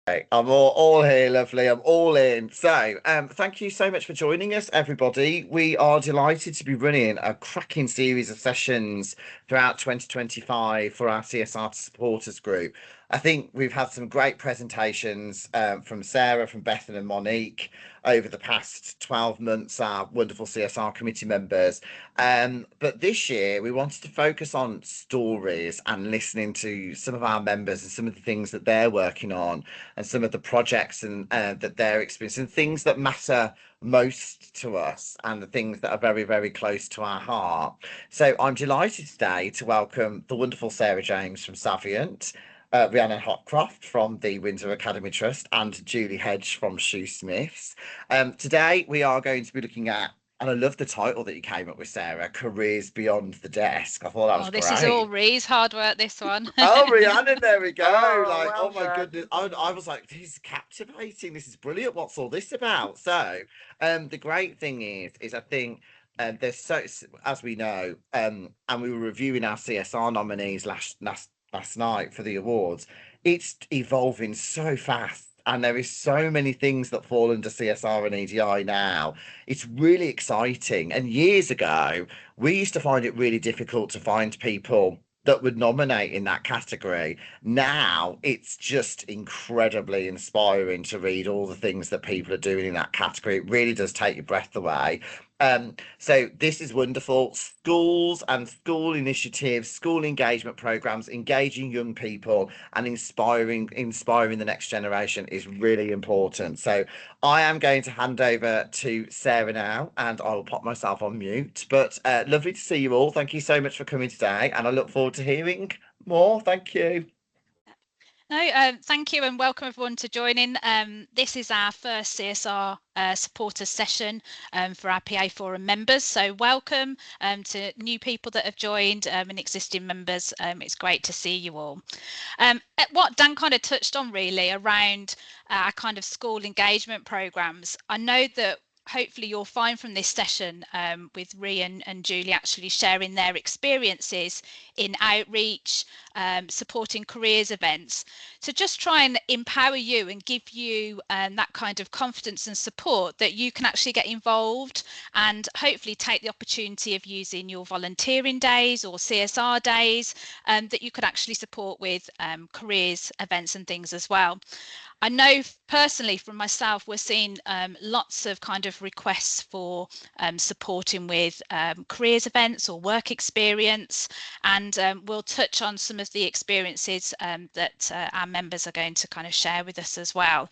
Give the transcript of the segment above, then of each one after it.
Hey, I'm all here, lovely. I'm all in. So, thank you so much for joining us, everybody. We are delighted to be running a cracking series of sessions throughout 2025 for our CSR supporters group. I think we've had some great presentations from Sarah, from Bethan, and Monique over the past 12 months, our wonderful CSR committee members. But this year, we wanted to focus on stories and listening to some of our members and some of the things that they're working on and some of the projects and that they're experiencing, things that matter most to us and the things that are very, very close to our heart. So I'm delighted today to welcome the wonderful Sarah James from Savient, Rhiannon Hopcroft from the Windsor Academy Trust, and Julie Hedge from Shoosmiths. Today we are going to be looking at, and I love the title that you came up with, Sarah, Careers Beyond the Desk. I thought that was Oh, this is all great. Ree's hard work, this one. Oh, Rhiannon, there we go. Oh, Like, well oh my done. goodness. I was like, this is captivating. This is brilliant. What's all this about? So, the great thing is I think there's so, as we know, and we were reviewing our CSR nominees last night for the awards. It's evolving so fast. And there is so many things that fall under CSR and EDI now. It's really exciting. And years ago, we used to find it really difficult to find people that would nominate in that category. Now it's just incredibly inspiring to read all the things that people are doing in that category. It really does take your breath away. So this is wonderful. Schools and school initiatives, school engagement programs, engaging young people and inspiring the next generation is really important. So I am going to hand over to Sarah now, and I will pop myself on mute. But lovely to see you all. Thank you so much for coming today, and I look forward to hearing more. Thank you. No, thank you and welcome everyone to joining. This is our first CSR supporter session for our PA Forum members. So welcome to new people that have joined and existing members. It's great to see you all. What Dan kind of touched on really around our kind of school engagement programs, I know that hopefully you'll find from this session with Rhiannon and Julie actually sharing their experiences in outreach, supporting careers events. So just try and empower you and give you that kind of confidence and support that you can actually get involved and hopefully take the opportunity of using your volunteering days or CSR days that you could actually support with careers events and things as well. I know personally from myself, we're seeing lots of kind of requests for supporting with careers events or work experience, and we'll touch on some of the experiences that our members are going to kind of share with us as well.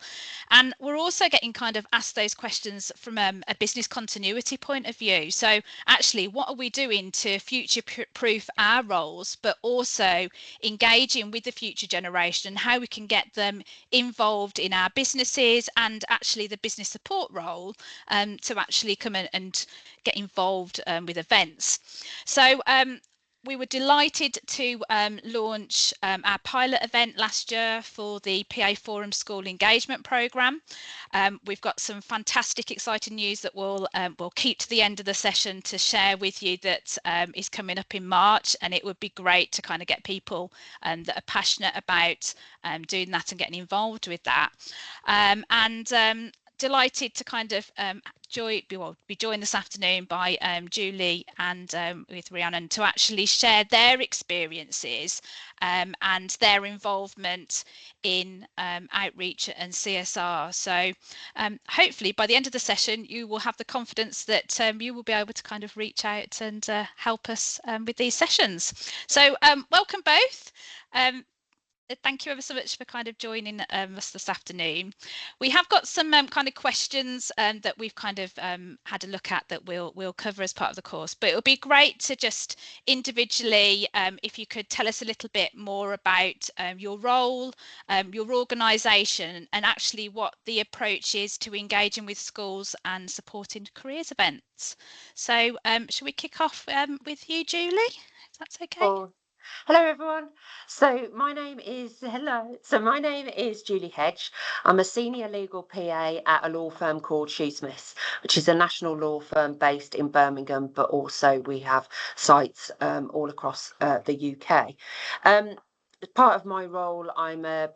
And we're also getting kind of asked those questions from a business continuity point of view. So actually, what are we doing to future proof our roles, but also engaging with the future generation and how we can get them involved in our businesses and actually the business support role to actually come in and get involved with events. So we were delighted to launch our pilot event last year for the PA Forum School Engagement Programme. We've got some fantastic, exciting news that we'll keep to the end of the session to share with you that is coming up in March, and it would be great to kind of get people that are passionate about doing that and getting involved with that. Delighted to kind of be joined this afternoon by Julie and with Rhiannon to actually share their experiences and their involvement in outreach and CSR. So hopefully by the end of the session you will have the confidence that you will be able to kind of reach out and help us with these sessions. So welcome both. Thank you ever so much for kind of joining us this afternoon. We have got some kind of questions that we've kind of had a look at that we'll cover as part of the course, but it would be great to just individually, if you could tell us a little bit more about your role, your organisation, and actually what the approach is to engaging with schools and supporting careers events. So shall we kick off with you, Julie, if that's okay? Oh, hello everyone. My name is Julie Hedge. I'm a senior legal PA at a law firm called Shoosmiths, which is a national law firm based in Birmingham, but also we have sites all across the UK. as part of my role, I'm a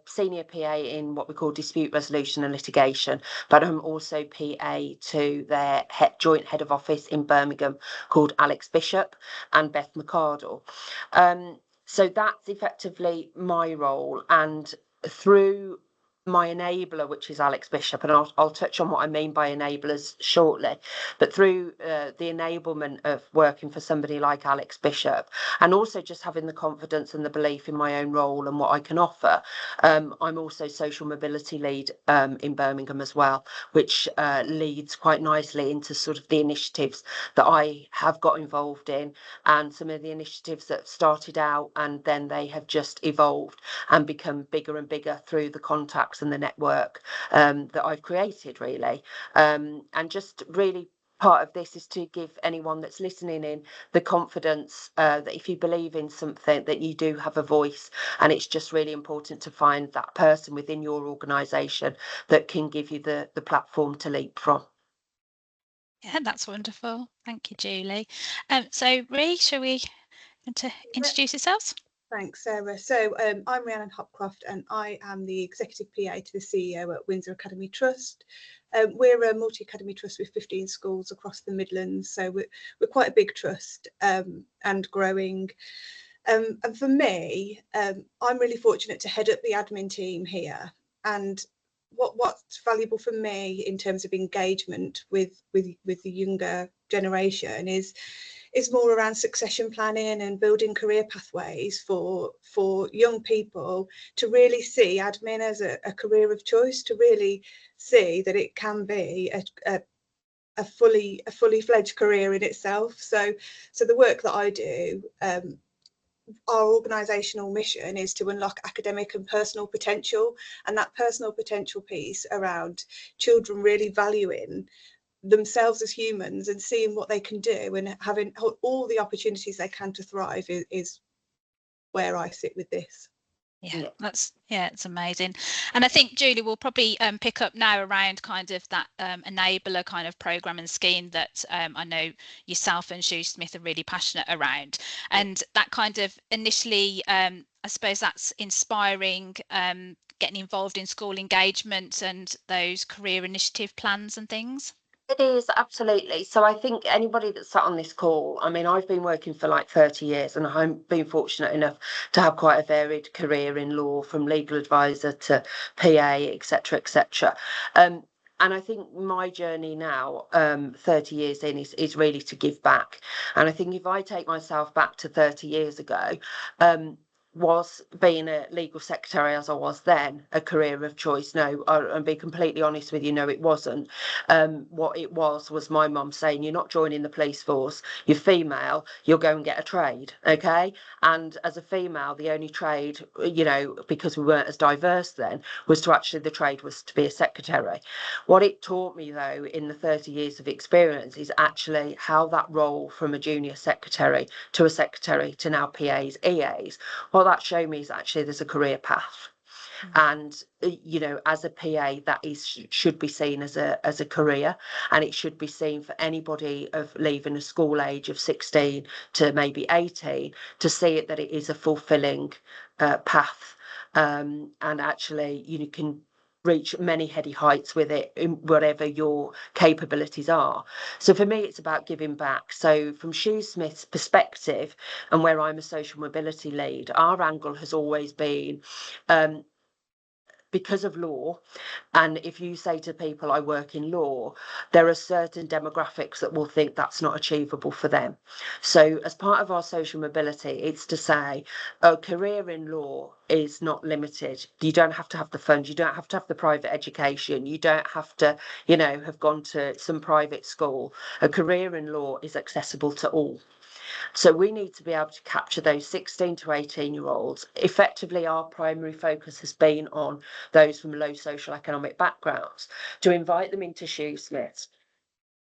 senior PA in what we call dispute resolution and litigation, but I'm also PA to their joint head of office in Birmingham called Alex Bishop and Beth McCardle. So that's effectively my role, and through my enabler, which is Alex Bishop, and I'll touch on what I mean by enablers shortly, but through the enablement of working for somebody like Alex Bishop, and also just having the confidence and the belief in my own role and what I can offer, I'm also social mobility lead in Birmingham as well, which leads quite nicely into sort of the initiatives that I have got involved in, and some of the initiatives that started out and then they have just evolved and become bigger and bigger through the contacts and the network that I've created, really. And just really part of this is to give anyone that's listening in the confidence that if you believe in something, that you do have a voice, and it's just really important to find that person within your organisation that can give you the platform to leap from. Yeah, that's wonderful. Thank you, Julie. So Rhi, shall we to introduce yourselves? Thanks, Sarah. So I'm Rhiannon Hopcroft, and I am the Executive PA to the CEO at Windsor Academy Trust. We're a multi-academy trust with 15 schools across the Midlands, so we're quite a big trust and growing. And for me, I'm really fortunate to head up the admin team here. And what's valuable for me in terms of engagement with the younger generation is more around succession planning and building career pathways for young people to really see admin as a career of choice, to really see that it can be a fully fledged career in itself. So the work that I do, our organisational mission is to unlock academic and personal potential, and that personal potential piece around children really valuing themselves as humans and seeing what they can do and having all the opportunities they can to thrive is where I sit with this. Yeah, it's amazing. And I think Julie will probably pick up now around kind of that enabler kind of program and scheme that I know yourself and Shoosmiths are really passionate around, and that kind of initially I suppose that's inspiring, getting involved in school engagement and those career initiative plans and things. It is, absolutely. So I think anybody that's sat on this call, I mean, I've been working for like 30 years and I've been fortunate enough to have quite a varied career in law, from legal advisor to PA, etc., etc. And I think my journey now, 30 years in, is really to give back. And I think if I take myself back to 30 years ago, was being a legal secretary as I was then a career of choice? No, I'll be completely honest with you, no, it wasn't. What it was my mum saying, you're not joining the police force, you're female, you'll go and get a trade, okay? And as a female, the only trade, you know, because we weren't as diverse then, was to actually, the trade was to be a secretary. What it taught me, though, in the 30 years of experience is actually how that role from a junior secretary to a secretary to now PAs, EAs, what that showed me is actually there's a career path. And you know, as a PA, that should be seen as a career, and it should be seen for anybody of leaving a school age of 16 to maybe 18 to see it that it is a fulfilling path, and actually you can reach many heady heights with it in whatever your capabilities are. So for me, it's about giving back. So from Shoosmiths' perspective, and where I'm a social mobility lead, our angle has always been because of law. And if you say to people, I work in law, there are certain demographics that will think that's not achievable for them. So as part of our social mobility, it's to say a career in law is not limited. You don't have to have the funds, you don't have to have the private education, you don't have to, you know, have gone to some private school. A career in law is accessible to all. So we need to be able to capture those 16 to 18-year-olds. Effectively, our primary focus has been on those from low social economic backgrounds, to invite them into Shoosmiths,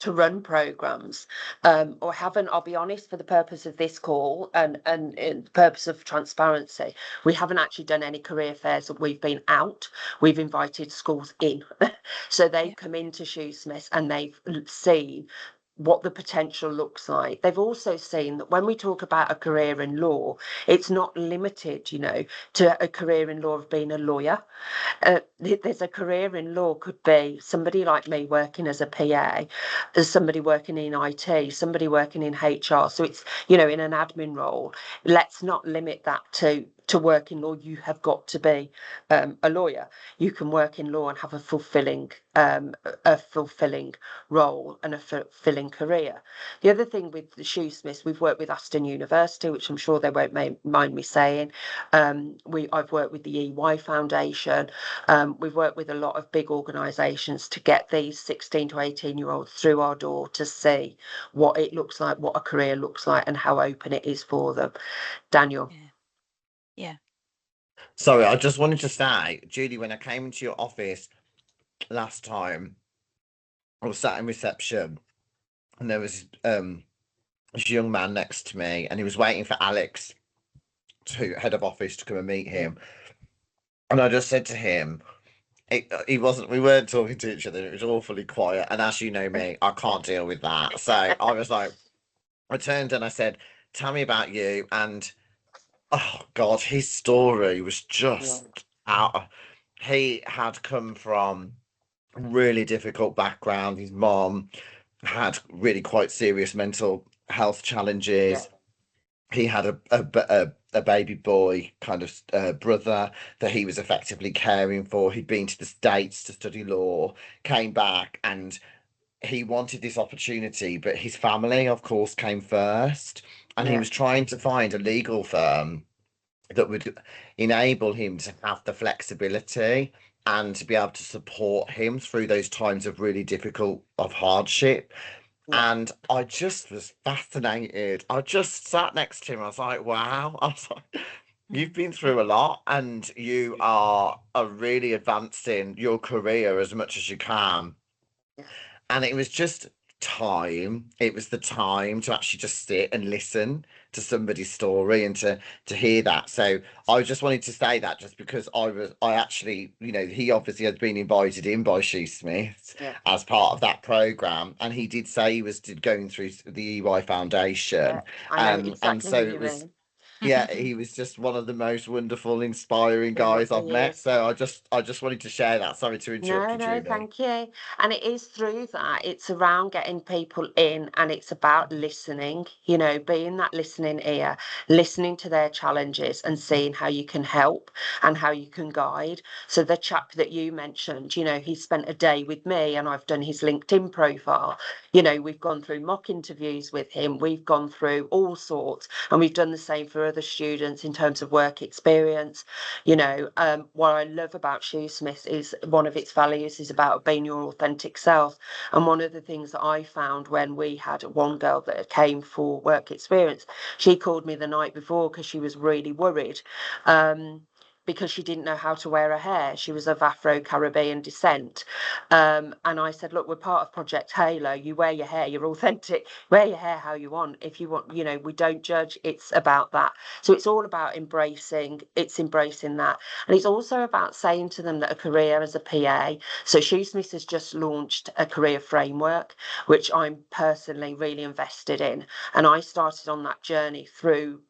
to run programs, or haven't, I'll be honest, for the purpose of this call and the purpose of transparency, we haven't actually done any career fairs that we've been out. We've invited schools in. So they've come into Shoosmiths and they've seen what the potential looks like. They've also seen that when we talk about a career in law, it's not limited, you know, to a career in law of being a lawyer. There's a career in law could be somebody like me working as a PA, there's somebody working in IT, somebody working in HR. So it's, you know, in an admin role. Let's not limit that to work in law. You have got to be a lawyer. You can work in law and have a fulfilling role and a fulfilling career. The other thing with the Shoosmiths, we've worked with Aston University, which I'm sure they won't mind me saying. I've worked with the EY Foundation. We've worked with a lot of big organisations to get these 16 to 18-year-olds through our door to see what it looks like, what a career looks like, and how open it is for them. Daniel. Yeah. Sorry, I just wanted to say, Julie, when I came into your office last time, I was sat in reception, and there was this young man next to me, and he was waiting for Alex, head of office, to come and meet him. And I just said to him, we weren't talking to each other. It was awfully quiet. And as you know me, I can't deal with that. So I was like, I turned and I said, tell me about you. And oh God, his story was just out. He had come from a really difficult background. His mom had really quite serious mental health challenges. He had a baby boy kind of brother that he was effectively caring for. He'd been to the States to study law, came back, and he wanted this opportunity, but his family, of course, came first. And he was trying to find a legal firm that would enable him to have the flexibility and to be able to support him through those times of really difficult, of hardship. And I just was fascinated. I just sat next to him. I was like, wow. I was like, you've been through a lot and you are really advancing your career as much as you can. And it was just time. It was the time to actually just sit and listen to somebody's story and to hear that. So I just wanted to say that just because I actually, you know, he obviously had been invited in by Shoosmiths as part of that program, and he did say he was going through the EY Foundation. I know exactly and so what it you was mean. yeah, he was just one of the most wonderful, inspiring guys I've met. So I just wanted to share that. Sorry to interrupt you, Julie. Thank you. And it is through that, it's around getting people in, and it's about listening, you know, being that listening ear, listening to their challenges and seeing how you can help and how you can guide. So the chap that you mentioned, you know, he spent a day with me and I've done his LinkedIn profile. You know, we've gone through mock interviews with him, we've gone through all sorts, and we've done the same for other students in terms of work experience. You know, what I love about Shoosmiths is one of its values is about being your authentic self. And one of the things that I found when we had one girl that came for work experience, she called me the night before because she was really worried. Because she didn't know how to wear her hair. She was of Afro-Caribbean descent. And I said, look, we're part of Project Halo. You wear your hair, you're authentic. Wear your hair how you want. If you want, you know, we don't judge. It's about that. So it's all about embracing that. And it's also about saying to them that a career as a PA. So Shoosmiths has just launched a career framework, which I'm personally really invested in. And I started on that journey through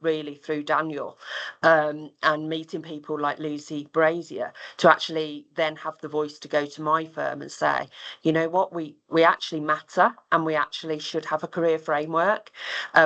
Daniel, and meeting people like Lucy Brazier to actually then have the voice to go to my firm and say, you know what, we actually matter and we actually should have a career framework.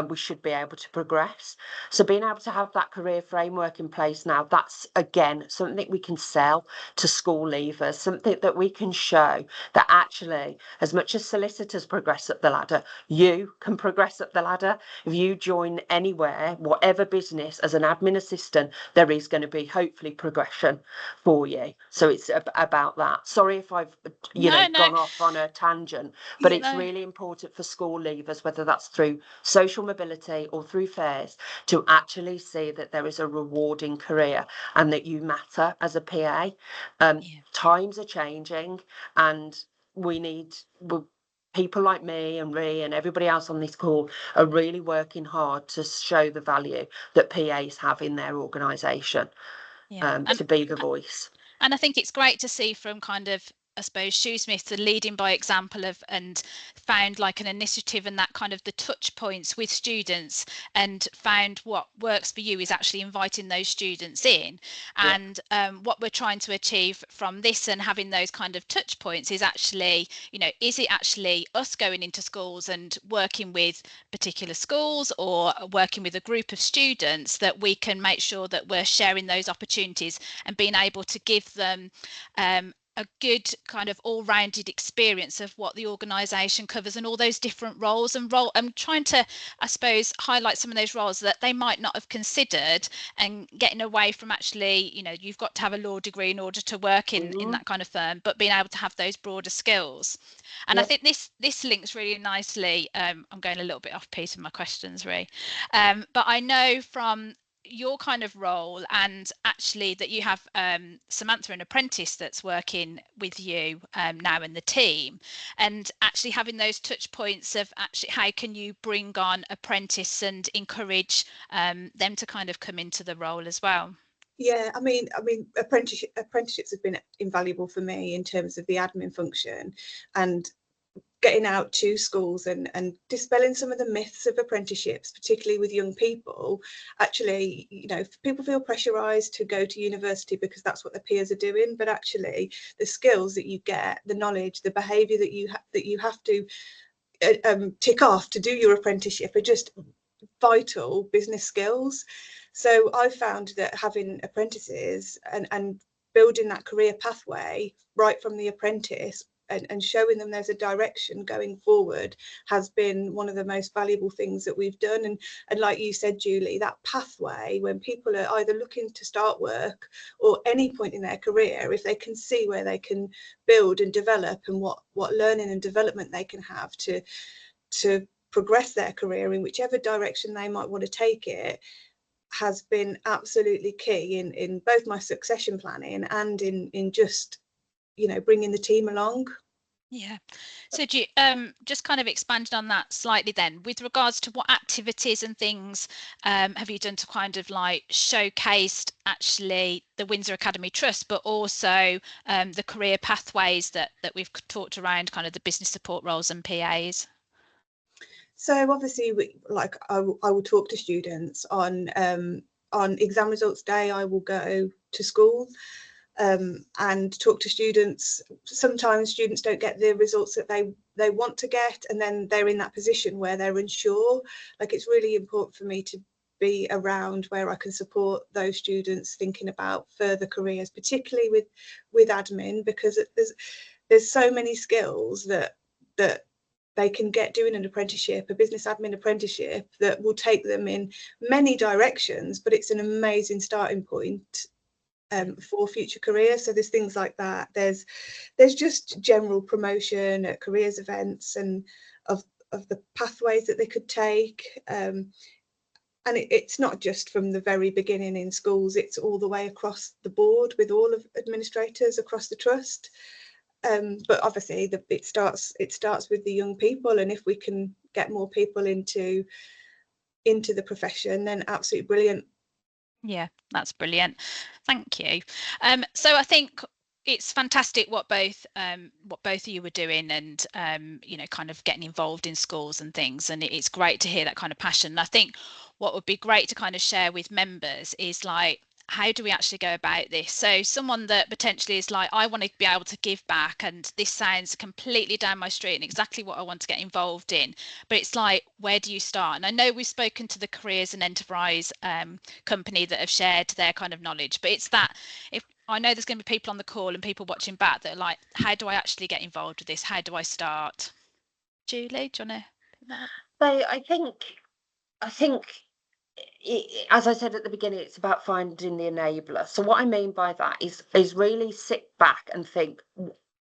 We should be able to progress. So being able to have that career framework in place now, that's again something we can sell to school leavers, something that we can show that actually, as much as solicitors progress up the ladder, you can progress up the ladder. If you join anywhere, whatever business, as an admin assistant, there is going to be hopefully progression for you. So it's about that. Sorry if I've gone off on a tangent, but it's really important for school leavers, whether that's through social mobility or through fairs, to actually see that there is a rewarding career and that you matter as a PA. Times are changing, and we need people like me and Rhi and everybody else on this call are really working hard to show the value that PAs have in their organisation, to be the voice. And I think it's great to see from kind of I suppose Shoosmiths are leading by example of, and found like an initiative and that kind of the touch points with students, and found what works for you is actually inviting those students in. And what we're trying to achieve from this and having those kind of touch points is actually, you know, is it actually us going into schools and working with particular schools or working with a group of students that we can make sure that we're sharing those opportunities and being able to give them a good kind of all-rounded experience of what the organisation covers and all those different roles and I'm trying to, I suppose, highlight some of those roles that they might not have considered, and getting away from actually, you know, you've got to have a law degree in order to work in that kind of firm, but being able to have those broader skills. And I think this links really nicely. I'm going a little bit off piece with my questions, Rhi, but I know from your kind of role, and actually that you have Samantha, an apprentice that's working with you now in the team, and actually having those touch points of actually how can you bring on apprentice and encourage them to kind of come into the role as well. Yeah, I mean, apprenticeships have been invaluable for me in terms of the admin function and getting out to schools and dispelling some of the myths of apprenticeships, particularly with young people. Actually, you know, people feel pressurized to go to university because that's what their peers are doing, but actually the skills that you get, the knowledge, the behavior that you have to tick off to do your apprenticeship are just vital business skills. So I found that having apprentices and building that career pathway right from the apprentice and showing them there's a direction going forward has been one of the most valuable things that we've done. And like you said, Julie, that pathway, when people are either looking to start work or any point in their career, if they can see where they can build and develop and what learning and development they can have to progress their career in whichever direction they might want to take it, has been absolutely key in both my succession planning and in just, you know, bringing the team along. Yeah. So do you just kind of expanded on that slightly then, with regards to what activities and things have you done to kind of like showcased actually the Windsor Academy Trust, but also the career pathways that we've talked around, kind of the business support roles and PAs? So obviously, I will talk to students on exam results day. I will go to school and talk to students. Sometimes students don't get the results that they want to get, and then they're in that position where they're unsure. Like, it's really important for me to be around where I can support those students thinking about further careers, particularly with admin, because there's so many skills that they can get doing an apprenticeship, a business admin apprenticeship, that will take them in many directions, but it's an amazing starting point for future careers. So there's things like that. There's just general promotion at careers events and of the pathways that they could take. And it's not just from the very beginning in schools, it's all the way across the board with all of administrators across the trust. But obviously it starts with the young people, and if we can get more people into the profession, then absolutely brilliant. Yeah, that's brilliant. Thank you. So I think it's fantastic what both of you were doing, and you know, kind of getting involved in schools and things, and it's great to hear that kind of passion. And I think what would be great to kind of share with members is like, how do we actually go about this? So someone that potentially is like, I want to be able to give back, and this sounds completely down my street and exactly what I want to get involved in, but it's like, where do you start? And I know we've spoken to the careers and enterprise company that have shared their kind of knowledge, but it's that, if I know there's going to be people on the call and people watching back that are like, how do I actually get involved with this? How do I start? Julie, do you want to? So I think as I said at the beginning, it's about finding the enabler. So what I mean by that is really sit back and think,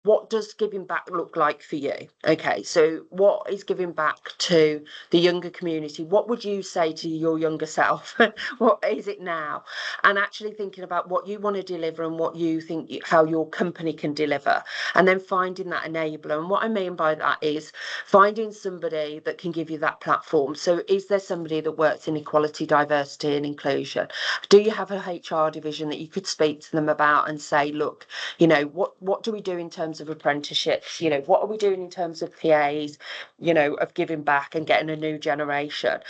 what does giving back look like for you? Okay, so what is giving back to the younger community? What would you say to your younger self? What is it now? And actually thinking about what you want to deliver and what you think how your company can deliver, and then finding that enabler. And what I mean by that is finding somebody that can give you that platform. So is there somebody that works in equality, diversity and inclusion? Do you have a HR division that you could speak to them about and say, look, you know, what do we do in terms terms of apprenticeships? You know, what are we doing in terms of PAs, you know, of giving back and getting a new generation?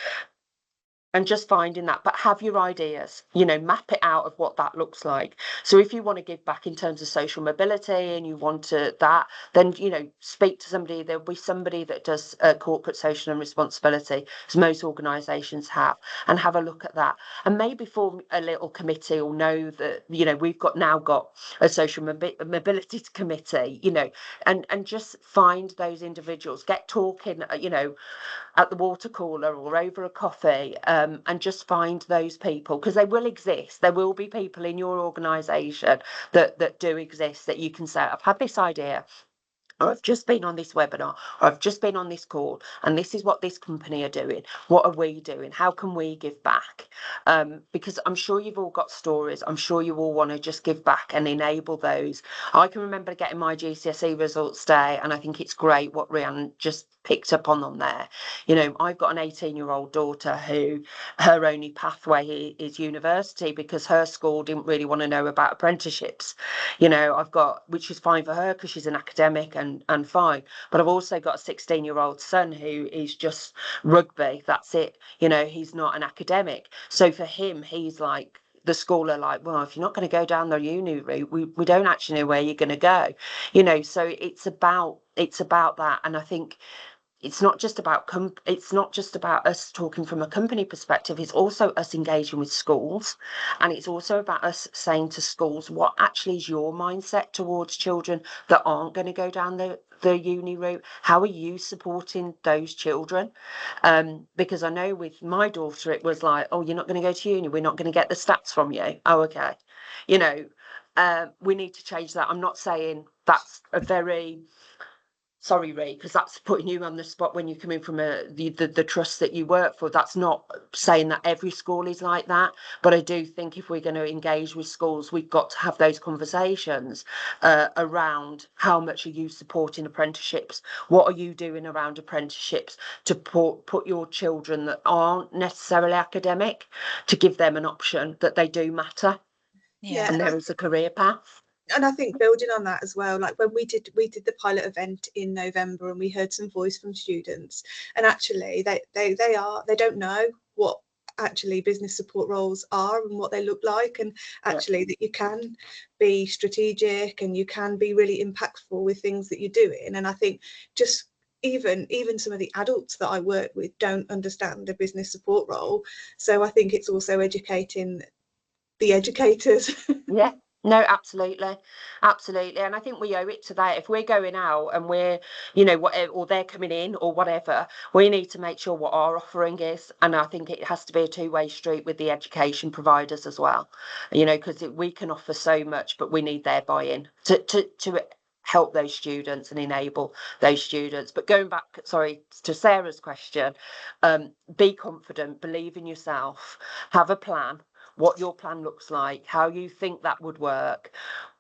And just finding that, but have your ideas, you know, map it out of what that looks like. So if you want to give back in terms of social mobility and you want to that, then, you know, speak to somebody. There'll be somebody that does corporate social and responsibility, as most organisations have, and have a look at that. And maybe form a little committee, or know that, you know, we've now got a social mobility committee, you know, and just find those individuals, get talking, you know, at the water cooler or over a coffee, and just find those people, because they will exist. There will be people in your organisation that do exist, that you can say, I've had this idea, or I've just been on this webinar, or I've just been on this call, and this is what this company are doing. What are we doing? How can we give back? Because I'm sure you've all got stories. I'm sure you all want to just give back and enable those. I can remember getting my GCSE results day, and I think it's great what Rhiannon just picked up on there. You know, I've got an 18-year-old daughter who her only pathway is university, because her school didn't really want to know about apprenticeships. You know, which is fine for her because she's an academic and fine. But I've also got a 16-year-old son who is just rugby. That's it. You know, he's not an academic. So for him, he's like, the school are like, well, if you're not going to go down the uni route, we don't actually know where you're going to go. You know, so it's about that. And I think it's not just about us talking from a company perspective. It's also us engaging with schools, and it's also about us saying to schools, what actually is your mindset towards children that aren't going to go down the uni route? How are you supporting those children? Because I know with my daughter it was like, oh, you're not going to go to uni, we're not going to get the stats from you. Oh, okay. You know, we need to change that. I'm not saying that's a very, sorry, Ray, because that's putting you on the spot when you come in from the trust that you work for. That's not saying that every school is like that, but I do think if we're going to engage with schools, we've got to have those conversations around how much are you supporting apprenticeships? What are you doing around apprenticeships to put your children that aren't necessarily academic, to give them an option that they do matter, Yeah. and there is a career path. And I think building on that as well, like when we did the pilot event in November, and we heard some voice from students, and actually they don't know what actually business support roles are and what they look like, and actually that you can be strategic and you can be really impactful with things that you're doing. And I think just even some of the adults that I work with don't understand the business support role. So I think it's also educating the educators. Yeah, no, absolutely. And I think we owe it to that. If we're going out and we're, you know, whatever, or they're coming in or whatever, we need to make sure what our offering is. And I think it has to be a two-way street with the education providers as well, you know, because we can offer so much, but we need their buy-in to help those students and enable those students. But going back, sorry, to Sarah's question, be confident, believe in yourself, have a plan, what your plan looks like, how you think that would work,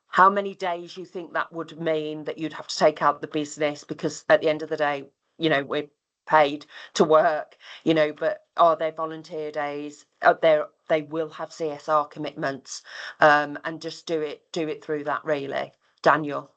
how many days you think that would mean that you'd have to take out the business, because at the end of the day, you know, we're paid to work, you know, but are there volunteer days? They will have CSR commitments, and just do it through that, really. Daniel.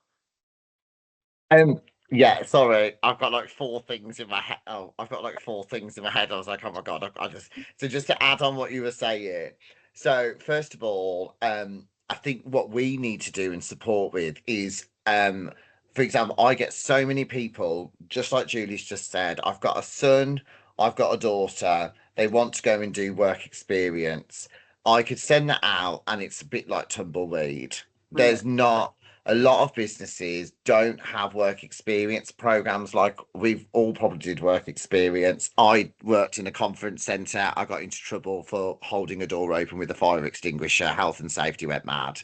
Yeah, sorry, I've got like four things in my head. Oh, I've got like four things in my head. I was like, oh my God, I just, so just to add on what you were saying. So first of all, I think what we need to do and support with is, for example, I get so many people, just like Julie's just said, I've got a son, I've got a daughter, they want to go and do work experience. I could send that out and it's a bit like tumbleweed. There's not, a lot of businesses don't have work experience programs. Like we've all probably did work experience. I worked in a conference centre. I got into trouble for holding a door open with a fire extinguisher. Health and safety went mad.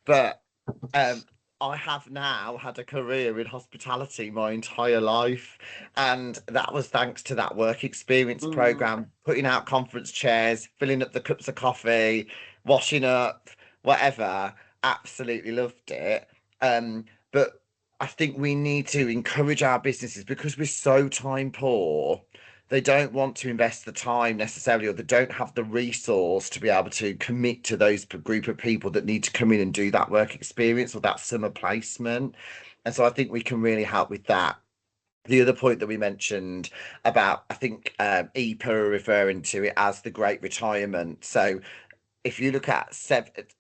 But I have now had a career in hospitality my entire life, and that was thanks to that work experience program, putting out conference chairs, filling up the cups of coffee, washing up, whatever. Absolutely loved it. But I think we need to encourage our businesses, because we're so time poor, they don't want to invest the time necessarily, or they don't have the resource to be able to commit to those group of people that need to come in and do that work experience or that summer placement. And so I think we can really help with that. The other point that we mentioned about, I think EPA are referring to it as the Great Retirement. So if you look at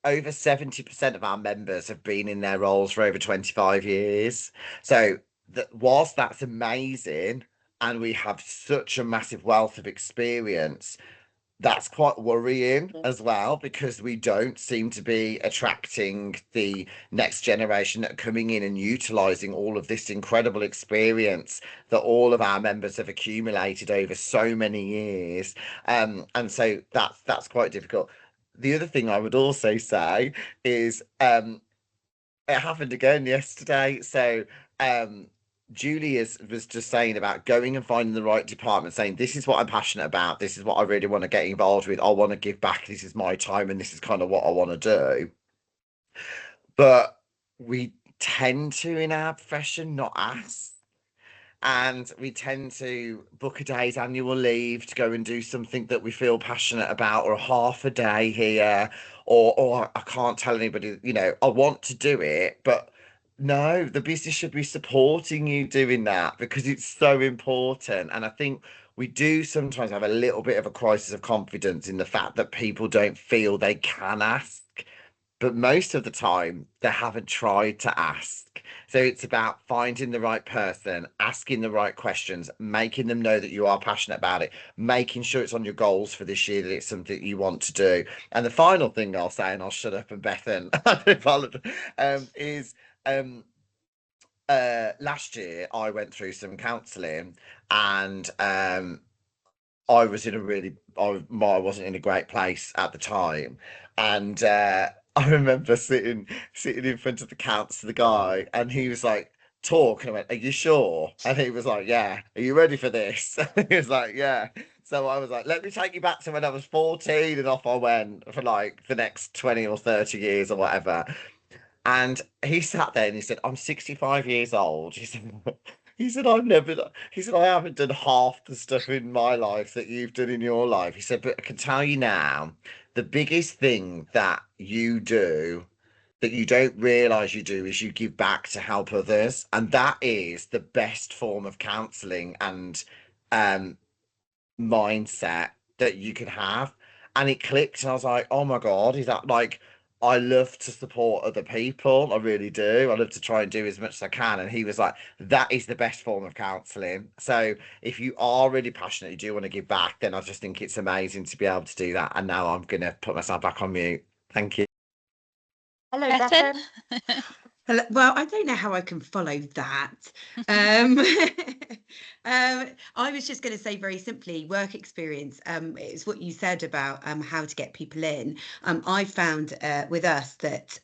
over 70% of our members have been in their roles for over 25 years. So that whilst that's amazing, and we have such a massive wealth of experience, that's quite worrying as well, because we don't seem to be attracting the next generation that are coming in and utilizing all of this incredible experience that all of our members have accumulated over so many years. And so that's quite difficult. The other thing I would also say is it happened again yesterday. So Julie was just saying about going and finding the right department, saying, this is what I'm passionate about. This is what I really want to get involved with. I want to give back. This is my time and this is kind of what I want to do. But we tend to, in our profession, not ask. And we tend to book a day's annual leave to go and do something that we feel passionate about, or a half a day here, or I can't tell anybody, I want to do it, but no, the business should be supporting you doing that because it's so important. And I think we do sometimes have a little bit of a crisis of confidence in the fact that people don't feel they can ask, but most of the time they haven't tried to ask. So it's about finding the right person, asking the right questions, making them know that you are passionate about it, making sure it's on your goals for this year, that it's something you want to do. And the final thing I'll say, and I'll shut up and Bethan, is last year I went through some counselling, and I was in a I wasn't in a great place at the time, and I remember sitting in front of the counsellor, the guy, and he was like, "Talk," and I went, "Are you sure?" And he was like, "Yeah." "Are you ready for this?" And he was like, "Yeah." So I was like, "Let me take you back to when I was 14," and off I went for like the next 20 or 30 years or whatever. And he sat there and he said, "I'm 65 years old." He said, he said, "I haven't done half the stuff in my life that you've done in your life." He said, "But I can tell you now, the biggest thing that you do that you don't realize you do is you give back to help others. And that is the best form of counseling and um, mindset that you can have." And it clicked, and I was like, "Oh my God, is that like, I love to support other people. I really do. I love to try and do as much as I can." And he was like, "That is the best form of counselling." So if you are really passionate, you do want to give back, then I just think it's amazing to be able to do that. And now I'm going to put myself back on mute. Thank you. Hello, Bethan? Bethan. Hello. Well, I don't know how I can follow that. Um, I was just going to say very simply, work experience. It's what you said about how to get people in. I found with us that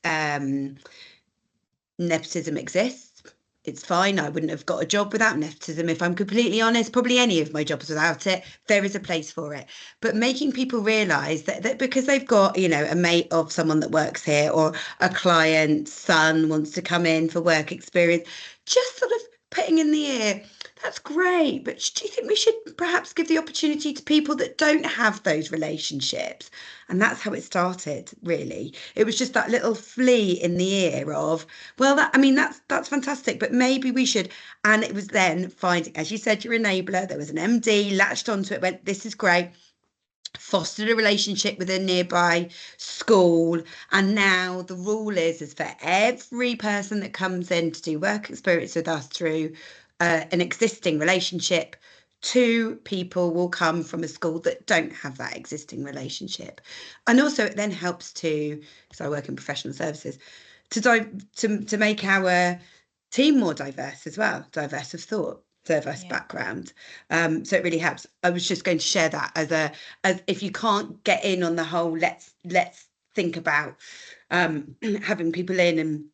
nepotism exists. It's fine. I wouldn't have got a job without nepotism, if I'm completely honest. Probably any of my jobs without it. There is a place for it. But making people realise that because they've got, a mate of someone that works here, or a client's son wants to come in for work experience, just sort of putting in the ear, that's great, but do you think we should perhaps give the opportunity to people that don't have those relationships? And that's how it started, really. It was just that little flea in the ear of, well, that's fantastic, but maybe we should. And it was then finding, as you said, your enabler. There was an MD, latched onto it, went, this is great. Fostered a relationship with a nearby school, and now the rule is for every person that comes in to do work experience with us through an existing relationship, 2 people will come from a school that don't have that existing relationship. And also it then helps to, because I work in professional services, to make our team more diverse as well, diverse of thought, diverse background. So it really helps. I was just going to share that as if you can't get in on the whole, let's think about having people in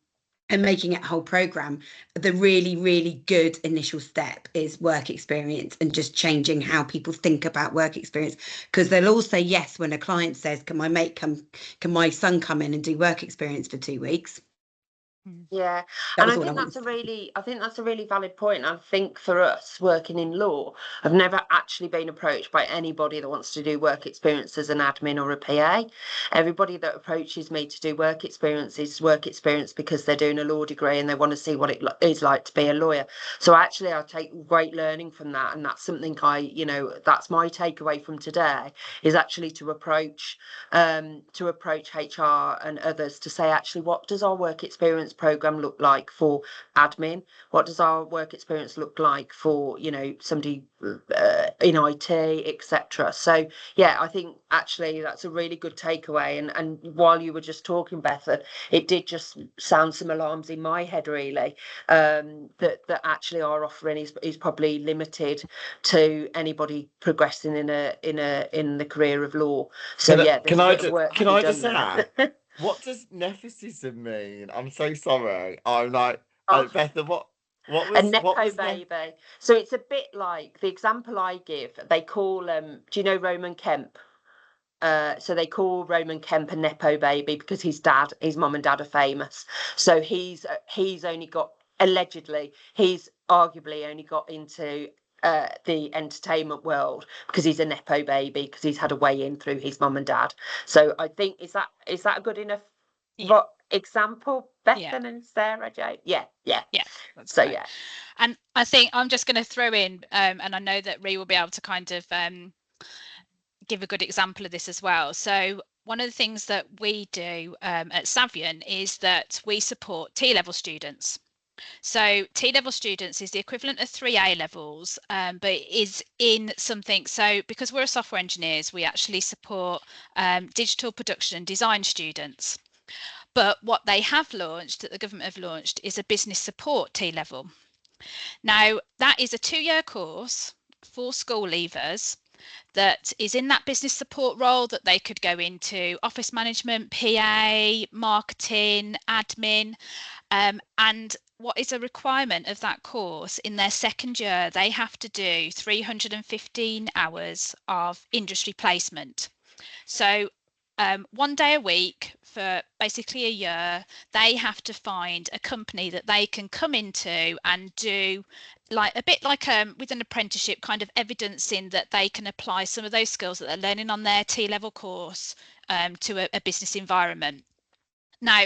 and making it a whole program. The really, really good initial step is work experience, and just changing how people think about work experience, because they'll all say yes when a client says, can my son come in and do work experience for 2 weeks? Yeah, That and was I all I think wanted that's a to say. really, I think that's a really valid point. I think for us working in law, I've never actually been approached by anybody that wants to do work experience as an admin or a PA. Everybody that approaches me to do work experience is work experience because they're doing a law degree and they want to see what it is like to be a lawyer. So actually, I take great learning from that, and that's something that's my takeaway from today is actually to approach HR and others to say, actually, what does our work experience program look like for admin? What does our work experience look like for somebody in IT, etc.? So yeah, I think actually that's a really good takeaway. And while you were just talking, Beth, it did just sound some alarms in my head, really, that actually our offering is probably limited to anybody progressing in the career of law. So yeah, there's a bit of work to be done there. What does nepotism mean? I'm so sorry. I'm like, Oh, Beth, what a was nepo ne baby. So it's a bit like the example I give. They call do you know Roman Kemp? So they call Roman Kemp a nepo baby because his mum and dad are famous. So he's only got, allegedly, he's arguably only got into the entertainment world because he's a nepo baby, because he's had a way in through his mum and dad. So I think is that a good enough example, Bethan and Sarah Jane? Yeah. That's So great. yeah. And I think I'm just going to throw in, and I know that Rhi will be able to kind of give a good example of this as well. So one of the things that we do at Savient is that we support T-level students. So T-level students is the equivalent of 3 A-levels, but is in something. So because we're software engineers, we actually support digital production and design students. But what they have launched, that the government have launched, is a business support T-level. Now, that is a 2-year course for school leavers that is in that business support role, that they could go into office management, PA, marketing, admin. And what is a requirement of that course? In their second year, they have to do 315 hours of industry placement. So 1 day a week for basically a year, they have to find a company that they can come into and do like a bit like with an apprenticeship, kind of evidencing that they can apply some of those skills that they're learning on their T-level course to a business environment. Now,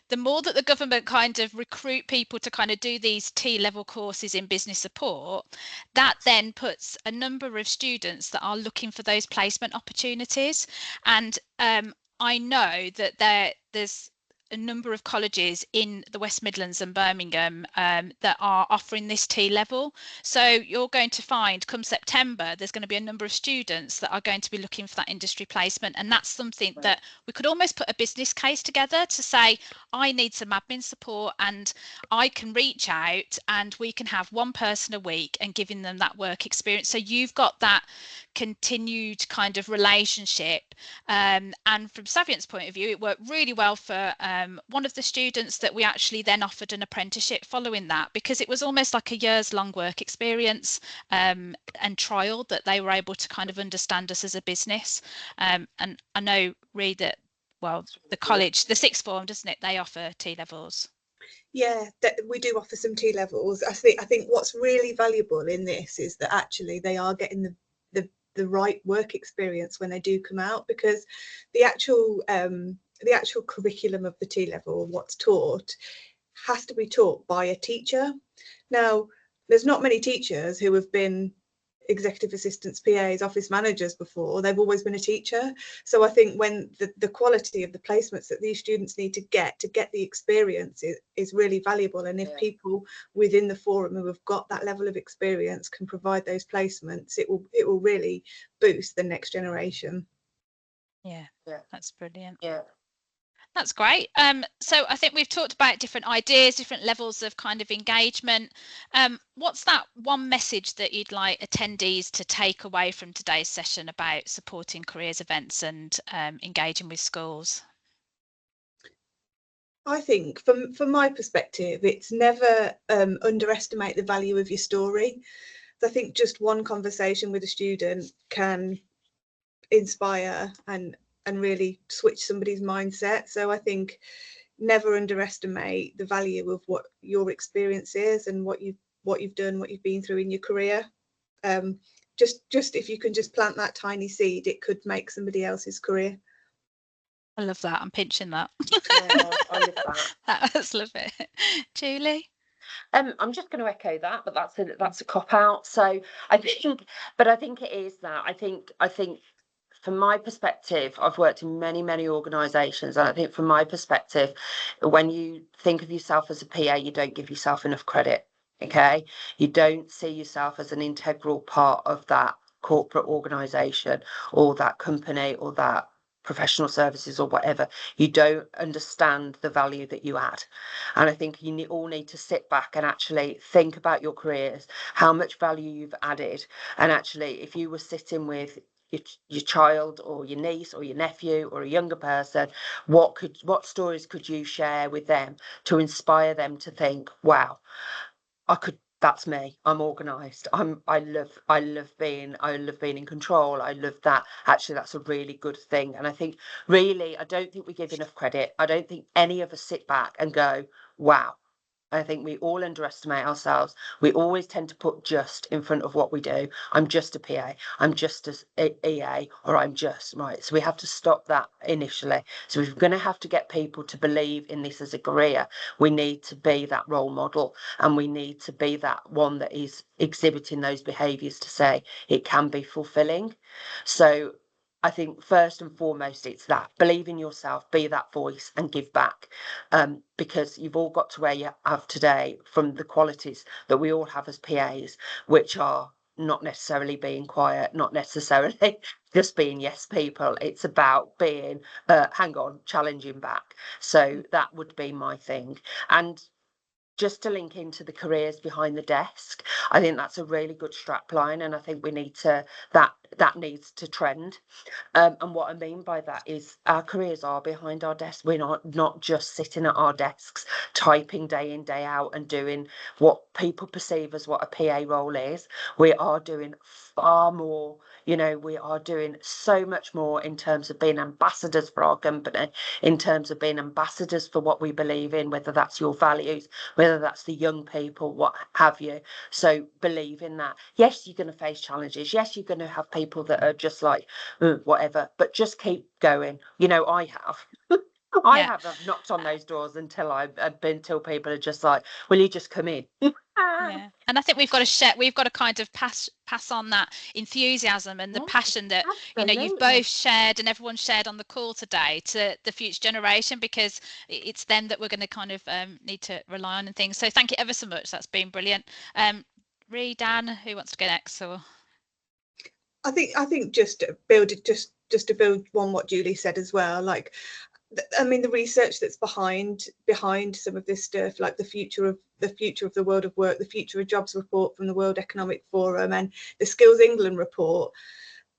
the more that the government kind of recruit people to kind of do these T-level courses in business support, that then puts a number of students that are looking for those placement opportunities. And I know that there's a number of colleges in the West Midlands and Birmingham that are offering this T-level. So you're going to find come September, there's going to be a number of students that are going to be looking for that industry placement. And that's something that we could almost put a business case together to say, I need some admin support, and I can reach out and we can have one person a week and giving them that work experience. So you've got that continued kind of relationship. And from Savient's point of view, it worked really well for one of the students that we actually then offered an apprenticeship following that, because it was almost like a year's long work experience and trial that they were able to kind of understand us as a business. And I know, Rhi, that the college, the sixth form, doesn't it? They offer T-levels. Yeah, we do offer some T-levels. I think what's really valuable in this is that actually they are getting the right work experience when they do come out, because the actual curriculum of the T-level, what's taught, has to be taught by a teacher. Now, there's not many teachers who have been executive assistants, PAs, office managers before. They've always been a teacher. So I think when the quality of the placements that these students need to get the experience is really valuable. And if people within the forum who have got that level of experience can provide those placements, it will really boost the next generation. Yeah, that's brilliant. Yeah. That's great. So I think we've talked about different ideas, different levels of kind of engagement. What's that one message that you'd like attendees to take away from today's session about supporting careers events and engaging with schools? I think from my perspective, it's never underestimate the value of your story. I think just one conversation with a student can inspire and really switch somebody's mindset. So I think never underestimate the value of what your experience is and what you've done, what you've been through in your career. Just if you can just plant that tiny seed, it could make somebody else's career. I love that. I'm pinching that. Yeah, I love that. That's lovely. Julie? I'm just going to echo that, but that's a cop out. So I think it is that. I think from my perspective, I've worked in many organisations, and I think from my perspective, when you think of yourself as a PA, you don't give yourself enough credit. Okay, you don't see yourself as an integral part of that corporate organisation or that company or that professional services or whatever. You don't understand the value that you add. And I think you all need to sit back and actually think about your careers, how much value you've added. And actually, if you were sitting with your child or your niece or your nephew or a younger person, what stories could you share with them to inspire them to think, wow, that's me. I'm organised. I love being in control. I love that. Actually, that's a really good thing. And I think really, I don't think we give enough credit. I don't think any of us sit back and go, wow. I think we all underestimate ourselves. We always tend to put just in front of what we do. I'm just a PA, I'm just a EA, or I'm just, right? So we have to stop that initially. So if we're going to have to get people to believe in this as a career, we need to be that role model, and we need to be that one that is exhibiting those behaviours to say it can be fulfilling. So I think first and foremost, it's that. Believe in yourself, be that voice and give back, because you've all got to where you have today from the qualities that we all have as PAs, which are not necessarily being quiet, not necessarily just being yes people. It's about being, challenging back. So that would be my thing. And just to link into the careers behind the desk, I think that's a really good strap line, and I think we need to that needs to trend. And what I mean by that is our careers are behind our desks. We're not just sitting at our desks typing day in, day out and doing what people perceive as what a PA role is. We are doing far more. We are doing so much more in terms of being ambassadors for our company, in terms of being ambassadors for what we believe in, whether that's your values, whether that's the young people, what have you. So believe in that. Yes, you're going to face challenges. Yes, you're going to have people that are just like, whatever, but just keep going. I have. I have knocked on those doors until people are just like, will you just come in? Yeah, and I think we've got to share. We've got to kind of pass on that enthusiasm and the passion that you've both shared and everyone shared on the call today to the future generation, because it's them that we're going to kind of need to rely on and things. So thank you ever so much. That's been brilliant. Rhiannon, who wants to go next? Or I think just to build on what Julie said as well. Like, I mean, the research that's behind some of this stuff, like the future of the world of work, the future of jobs report from the World Economic Forum, and the Skills England report,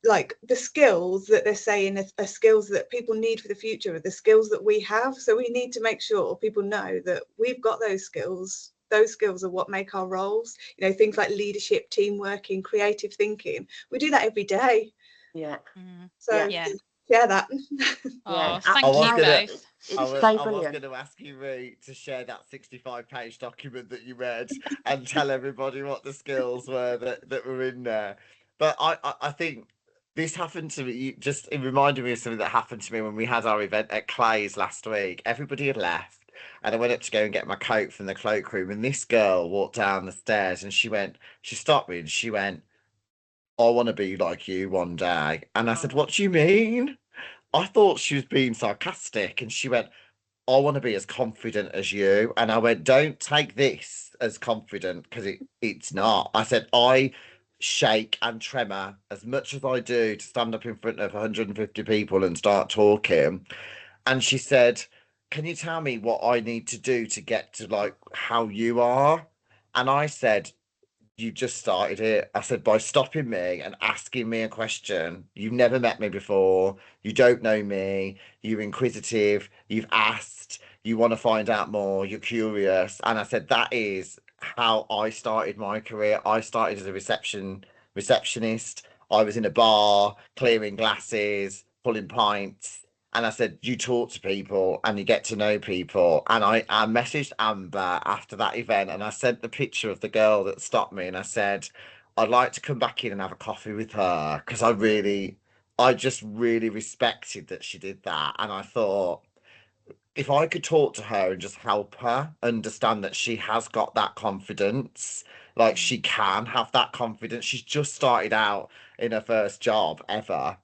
like the skills that they're saying are skills that people need for the future are the skills that we have. So we need to make sure people know that we've got those skills. Those skills are what make our roles. Things like leadership, teamworking, creative thinking. We do that every day. Yeah. So share that. Thank you both. I was going to ask you, Rhi, to share that 65-page document that you read and tell everybody what the skills were that were in there. But I think this happened to me. It reminded me of something that happened to me when we had our event at Clay's last week. Everybody had left, and I went up to go and get my coat from the cloakroom, and this girl walked down the stairs, and she stopped me, and she went, I want to be like you one day. And I said, what do you mean? I thought she was being sarcastic, and she went, I want to be as confident as you. And I went, don't take this as confident, because it's not. I said, I shake and tremor as much as I do to stand up in front of 150 people and start talking. And she said, can you tell me what I need to do to get to like how you are? And I said, you just started it. I said, by stopping me and asking me a question. You've never met me before. You don't know me. You're inquisitive. You've asked. You want to find out more. You're curious. And I said, that is how I started my career. I started as a receptionist. I was in a bar, clearing glasses, pulling pints. And I said, you talk to people and you get to know people. And I messaged Amber after that event and I sent the picture of the girl that stopped me and I said, I'd like to come back in and have a coffee with her because I just really respected that she did that. And I thought, if I could talk to her and just help her understand that she has got that confidence, like she can have that confidence. She's just started out in her first job ever.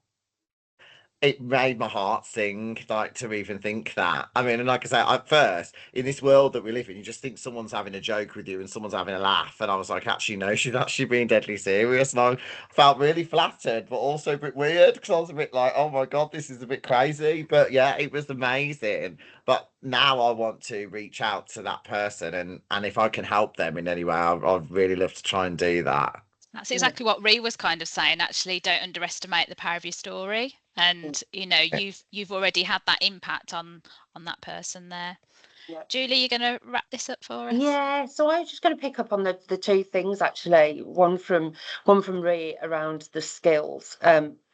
It made my heart sing, like to even think that. I mean, and like I say, at first, in this world that we live in, you just think someone's having a joke with you and someone's having a laugh. And I was like, actually, no, she's actually being deadly serious. And I felt really flattered, but also a bit weird because I was a bit like, oh my God, this is a bit crazy. But yeah, it was amazing. But now I want to reach out to that person and if I can help them in any way, I'd really love to try and do that. That's exactly what Ree was kind of saying. Actually, don't underestimate the power of your story. And you've already had that impact on that person there. Yeah. Julie, you're going to wrap this up for us? Yeah, so I was just going to pick up on the two things actually. One from Rhea around the skills.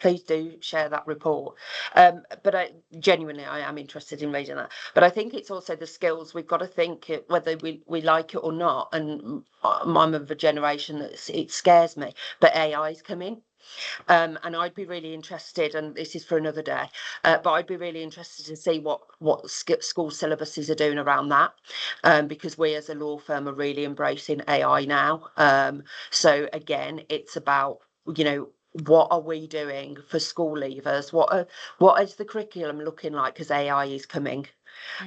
Please do share that report. But I am interested in reading that. But I think it's also the skills. We've got to think whether we like it or not. And I'm of a generation that it scares me. But AI's coming. And I'd be really interested, and this is for another day, but I'd be really interested to see what school syllabuses are doing around that, because we as a law firm are really embracing AI now. So again, it's about, what are we doing for school leavers? What is the curriculum looking like as AI is coming?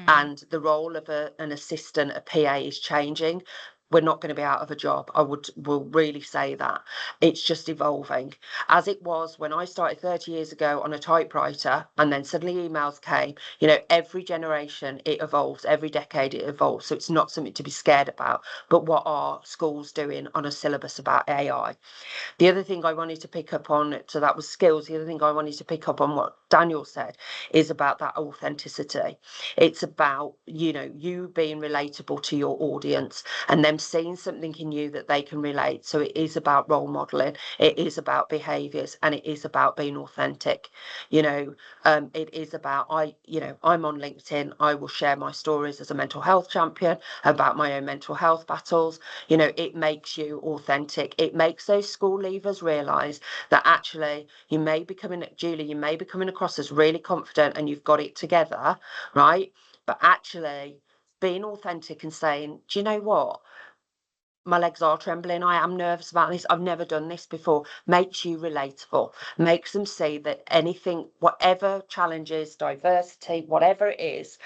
And the role of an assistant, a PA, is changing. We're not going to be out of a job. Will really say that. It's just evolving. As it was when I started 30 years ago on a typewriter, and then suddenly emails came. Every generation it evolves, every decade it evolves. So it's not something to be scared about. But what are schools doing on a syllabus about AI? The other thing I wanted to pick up on, so that was skills. The other thing I wanted to pick up on what Daniel said is about that authenticity. It's about, you being relatable to your audience and them seeing something in you that they can relate. So it is about role modeling. It is about behaviors, and it is about being authentic. It is about, I'm on LinkedIn. I will share my stories as a mental health champion about my own mental health battles. It makes you authentic. It makes those school leavers realise that actually you may be coming across as really confident and you've got it together, right? But actually being authentic and saying, do you know what? My legs are trembling. I am nervous about this. I've never done this before. Makes you relatable. Makes them see that anything, whatever challenges, diversity, whatever it is,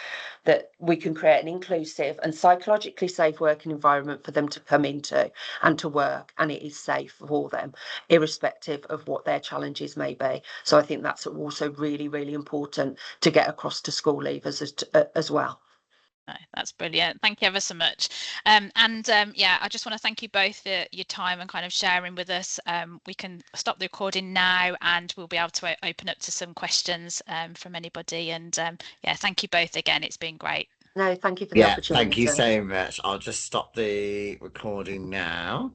that we can create an inclusive and psychologically safe working environment for them to come into and to work, and it is safe for them, irrespective of what their challenges may be. So I think that's also really, really important to get across to school leavers as well. No, that's brilliant. Thank you ever so much. I just want to thank you both for your time and kind of sharing with us. We can stop the recording now and we'll be able to open up to some questions from anybody. And thank you both again. It's been great. No, thank you for the opportunity. Thank you so much. I'll just stop the recording now.